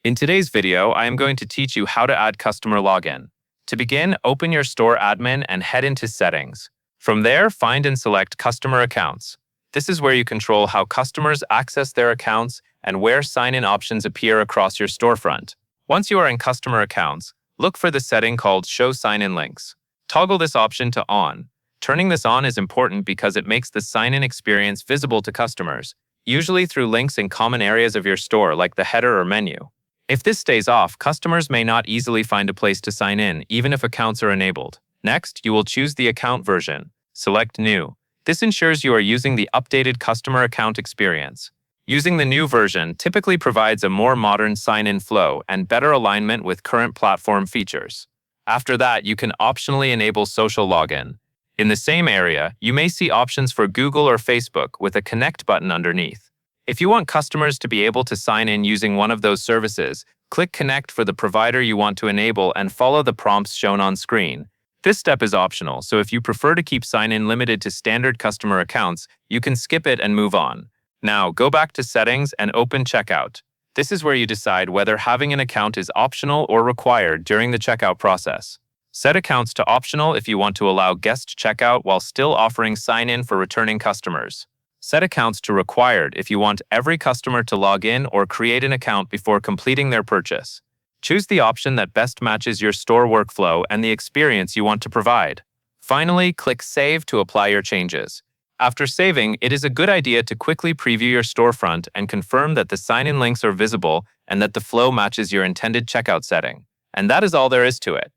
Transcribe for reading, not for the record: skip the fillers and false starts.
In today's video, I am going to teach you how to add customer login. To begin, open your store admin and head into Settings. From there, find and select Customer Accounts. This is where you control how customers access their accounts and where sign-in options appear across your storefront. Once you are in Customer Accounts, look for the setting called Show Sign-in Links. Toggle this option to On. Turning this on is important because it makes the sign-in experience visible to customers, usually through links in common areas of your store like the header or menu. If this stays off, customers may not easily find a place to sign in, even if accounts are enabled. Next, you will choose the account version. Select New. This ensures you are using the updated customer account experience. Using the new version typically provides a more modern sign-in flow and better alignment with current platform features. After that, you can optionally enable social login. In the same area, you may see options for Google or Facebook with a Connect button underneath. If you want customers to be able to sign in using one of those services, click Connect for the provider you want to enable and follow the prompts shown on screen. This step is optional, so if you prefer to keep sign-in limited to standard customer accounts, you can skip it and move on. Now, go back to Settings and open Checkout. This is where you decide whether having an account is optional or required during the checkout process. Set accounts to optional if you want to allow guest checkout while still offering sign-in for returning customers. Set accounts to required if you want every customer to log in or create an account before completing their purchase. Choose the option that best matches your store workflow and the experience you want to provide. Finally, click Save to apply your changes. After saving, it is a good idea to quickly preview your storefront and confirm that the sign-in links are visible and that the flow matches your intended checkout setting. And that is all there is to it.